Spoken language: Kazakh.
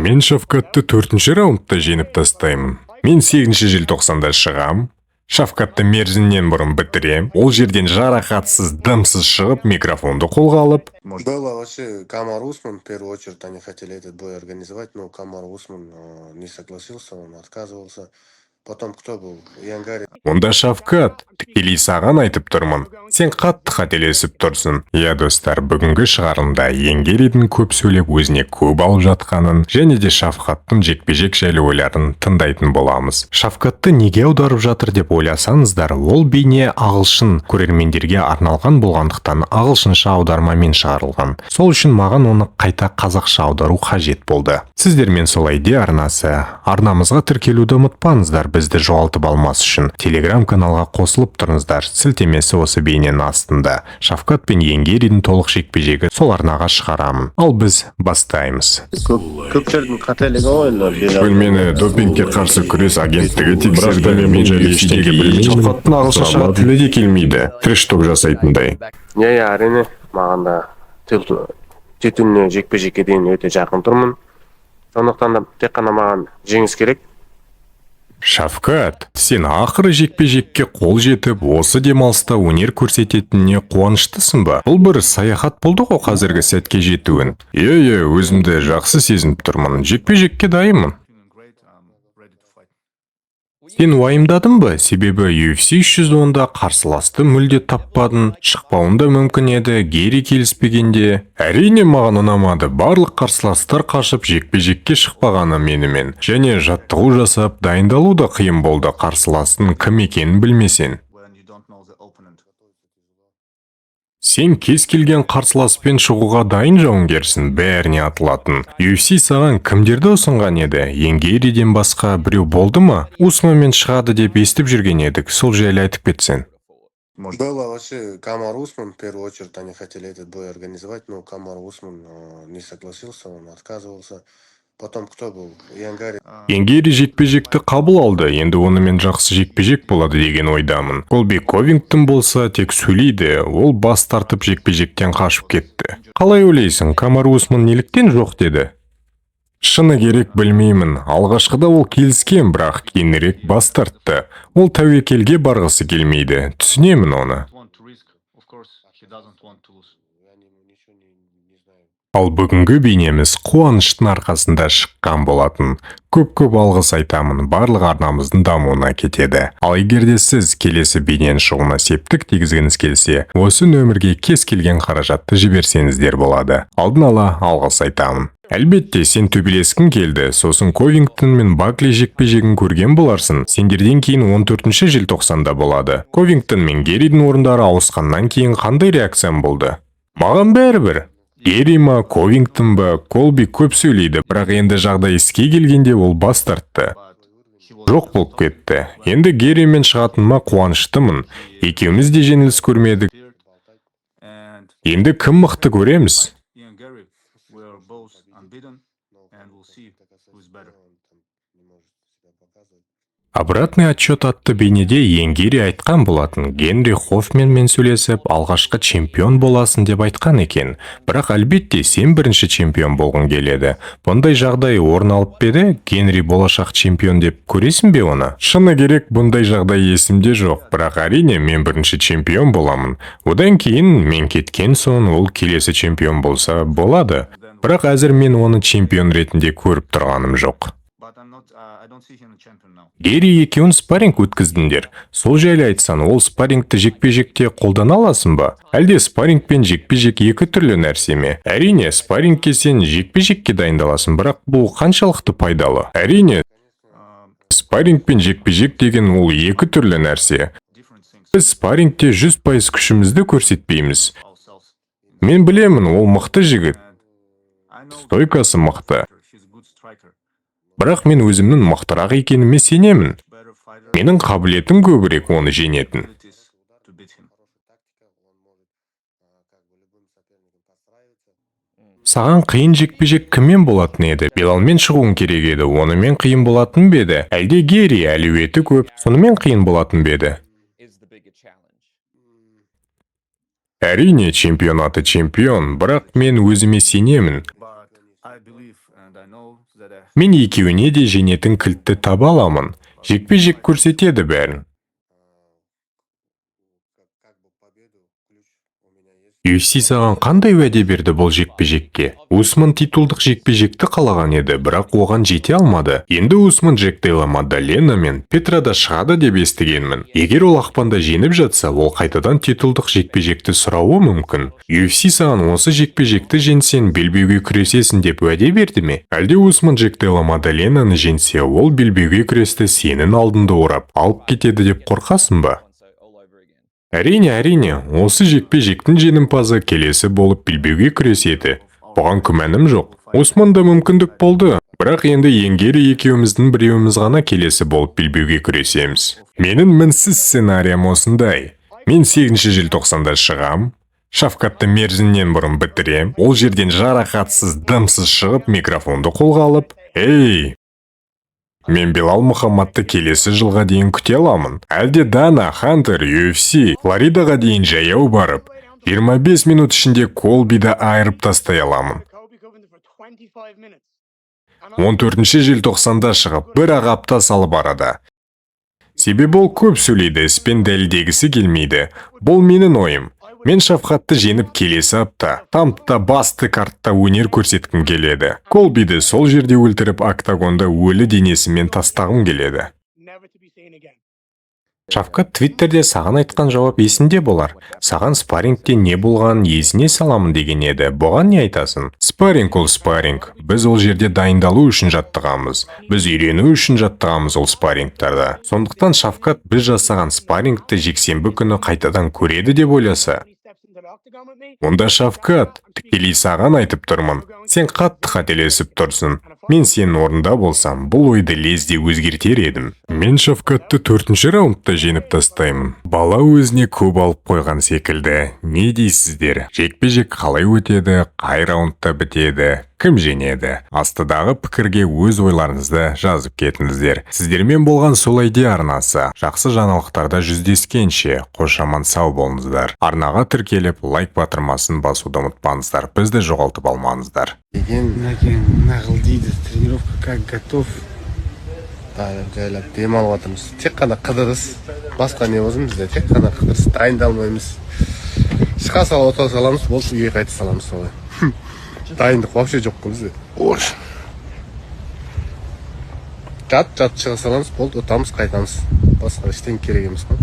Мен Шавкатты 4-ші раундта жеңіп тастаймын. Мен 8-ші желтоқсанда шығам. Шавкатты мерзімнен бұрын бітірем. Ол жерден жарақатсыз, дымсыз шығып, микрофонды қолға алып. Было вообще Камар Усман, в первую очередь они хотели этот бой организовать, но Камар Усман не согласился, он отказывался. Потом кто был? Янгари. Онда Шавкат, тікелей саған айтып тұрмын. Сен қатты қателесіп тұрсың. Я достар, бүгінгі шығарылымда Янгеридің көп сөйлеп өзіне көп алып жатқанын, және де Шавкаттың жекпе-жек жайлы ойларын тыңдайтын боламыз. Шавкатты неге аударып жатыр деп ойласаңыздар, ол бейне ағылшын көрермендерге арналған болғандықтан ағылшынша аудармамен шығарылған. Сол үшін маған оны қайта қазақша аудару қажет болды. Сіздермен солай де арнамызға тіркелуді ұмытпаңыздар. Бізді жоғалтып алмас үшін телеграм-каналға қосылып тұрыңыздар. Сілтемесі осы бейненің астында. Шавкат пен Янгеридің толық жекпе-жегі сол арнаға шығарамын. Ал біз бастаймыз. Көпшілердің қателігі ғой. Бөлмені допингке қарсы күрес агенттігі тексерді. Мен жайлы ештеңе білмеймін. Шавкаттың ағылшынша тілі де келмейді. Трэш-ток жасайтындай. Әрине, маған да титуліне жекпе-жекке дейін өте жақын тұрмын. Сондықтан да тек қана маған жеңіс керек. Шавкат, сен ақыры жекпе-жекке қол жетіп, осы демалыста өнер көрсететініне қуаныштысың ба? Бұл бір саяхат болды ғой қазіргі сәтке жетуін. Өзімді жақсы сезініп тұрмын. Жекпе-жекке дайынмын. Сен уайымдадың ба? Себебі UFC 310-да қарсыласты мүлде таппадың, шықпауында мүмкін еді, Гери келіспегенде. Әрине маған ұнамады. Барлық қарсыластар қашып жекпе-жекке шықпағаны менімен. Және жаттығу жасап, дайындалу да қиын болды, қарсыластың кім екенін білмесең. Сен кез келген қарсыласпен шығуға дайын жауынгерсің, бәріне атылатын. UFC саған кімдерді ұсынған еді? Янгериден басқа біреу болды ма? Усманмен шығады деп естіп жүрген едік, сол жайлы айтып кетсең. Было вообще Камар Усман, в первую очередь они хотели этот бой организовать, но Камар Усман не согласился, он отказывался. Потом кто был? Янгари. Янгери жекпе-жекті қабыл алды, енді онымен жақсы жекпе-жек болады деген ойдамын. Колби Ковингтон болса тек сөйлейді, ол бас тартып жекпе-жектен қашып кетті. Қалай ойлайсың, Камар Усман неліктен жоқ деді? Шыны керек білмеймін. Алғашқыда ол келіскен, бірақ кейінірек бас тартты. Ол тәуекелге барғысы келмейді. Түсінемін оны. Ал бүгінгі бейнеміз қуаныштың арқасында шыққан болатын. Көп алғыс айтамын, барлық арнамыздың дамуына кетеді. Ал егер де сіз келесі бейненің шығуына септік тигізгіңіз келсе, осы нөмірге кез келген қаражатты жіберсеңіздер болады. Алдын ала алғыс айтамын. Әлбетте, сен төбелескің келді, сосын Ковингтон мен Бакли жекпе-жегін көрген боларсың. Сендерден кейін 14-ші желтоқсанда болады. Ковингтон мен Геридің орындары ауысқаннан кейін қандай реакциям болды? Маған бәрібір. Гери ма, Ковингтон ба, Колби көп сөйлейді, бірақ енді жағдай іске келгенде ол бас тартты. Жоқ болып кетті. Енді Геримен шығатыныма қуаныштымын. Екеуміз де жеңіліс көрмедік. Енді кім мықты көреміз? Обратный отчет атты бейнеде Янгери айтқан болатын. Генри Хоффманмен сөйлесіп, алғашқы чемпион боласын деп айтқан екен. Бірақ әлбетте сен бірінші чемпион болғың келеді. Бұндай жағдай орын алып беді, Генри болашақ чемпион деп көресің бе оны? Шыны керек, бұндай жағдай есімде жоқ. Бірақ әрине мен бірінші чемпион боламын. Одан кейін мен кеткен соң ол келесі чемпион болса болады. Бірақ әзір мен оны чемпион ретінде көріп тұрғаным жоқ. Гери екеуін спарринг өткіздіңдер. Сол жайлы айтсан, ол спаррингті жекпе-жекте қолдана аласың ба? Әлде спарринг пен жекпе-жек екі түрлі нәрсе ме? Әрине, спаррингке сен жекпе-жекке дайындаласың, бірақ бұл қаншалықты пайдалы? Әрине, спарринг пен жекпе-жек деген ол екі түрлі нәрсе. Біз спаррингте 100% күшімізді көрсетпейміз. Мен білемін, ол мықты жігіт. Стойкасы мықты. Бірақ мен өзімнің мықтырақ екеніме сенемін. Менің қабілетім көбірек оны жеңетін. Саған қиын жекпе-жек кіммен болатын еді? Белалмен шығуың керек еді, онымен қиын болатын беді? Әлде Гери әлеуеті көп, сонымен қиын болатын беді? Әрине, чемпионаты чемпион, бірақ мен өзіме сенемін. Мен екеуіне де жеңетін кілтті таба аламын. Жекпе-жек көрсетеді бәрін. UFC саған қандай уәде берді бұл жекпе-жекке? Усман титулдық жекпе-жекті қалаған еді, бірақ оған жете алмады. Енді Усман Джек Делла Мадалена мен Петрада шығады деп естігенмін. Егер ол ақпанда жеңіп жатса, ол қайтадан титулдық жекпе-жекті сұрауы мүмкін. UFC саған осы жекпе-жекті жеңсең белбеуге күресесің деп уәде берді ме? Әлде Усман Джек Делла Мадаленаны жеңсе, ол белбеуге күресті сенің алдыңда орап алып кетеді деп қорқасың ба? Әрине, осы жекпе-жектің жеңімпазы келесі болып белбеуге күреседі. Бұған күмәнім жоқ. Усманда мүмкіндік болды, бірақ енді еңгері екеуміздің біреуіміз ғана келесі болып белбеуге күресеміз. Менің мінсіз сценариям осындай. Мен 8 желтоқсанда шығам, Шафкатты мерзімнен бұрын бітірем, ол жерден жарақатсыз, дымсыз шығып микрофонды қолға алып, «Ей! Мен Белал Мұхаммадты келесі жылға дейін күте аламын. Әлде Дана, Хантер, UFC, Флоридаға дейін жаяу барып, 25 минут ішінде Колбиді айырып тастай аламын. 14 желтоқсанда шығып, бір-ақ апта салып арада. Себебі ол көп сөйлейді, іспен дәлелдегісі келмейді. Бұл менің ойым. Мен Шафкатты жеңіп келесі апта, тамтта басты картта өнер көрсеткім келеді. Колбиді сол жерде өлтіріп октагонда өлі денесімен тастағым келеді. Шафкат Твиттерде саған айтқан жауап есінде болар. Саған спаррингте не болғанын есіне саламын деген еді. Бұған не айтасың? Спарринг ол спарринг. Біз ол жерде дайындалу үшін жаттығамыз. Біз үйрену үшін жаттығамыз ол спаррингтарда. Сондықтан Шафкат біз жасаған спаррингті жексенбі күні қайтадан көреді деп ойласа. Онда Шафкат, тікелей саған айтып тұрмын. Сен қатты қателесіп тұрсың. Мен сенің орында болсам, бұл ойды лезде өзгертер едім. Мен Шафкатты 4-ші раундта жеңіп тастаймын. Бала өзіне көп алып қойған секілді. Не дейсіздер? Жекпе-жек қалай өтеді, қай раундта бітеді, кім жеңеді? Астыдағы пікірге өз ойларыңызды жазып кетіңіздер. Сіздермен болған Солайде арнасы. Жақсы жаңалықтарда жүздескенше, қош аман сау болыңыздар. Арнаға тіркеліп, лайк батырмасын басуды ұмытпаңыздар. Бізді жоғалтып алмаңыздар. Нағыл дейді, тренировка как готов. Жайлап демалып жатырмыз. Тек қана қыдырыс. Басқа не болсын бізде, тек қана қыдырыс. Дайындалмаймыз. Шыға салып отыра саламыз, болды үйге қайта саламыз солай. Дайындық вообще жоқ қой бізде. Ош. Жат шыға саламыз, болды отамыз, қайтамыз. Басқа ештеңе керек емес қой.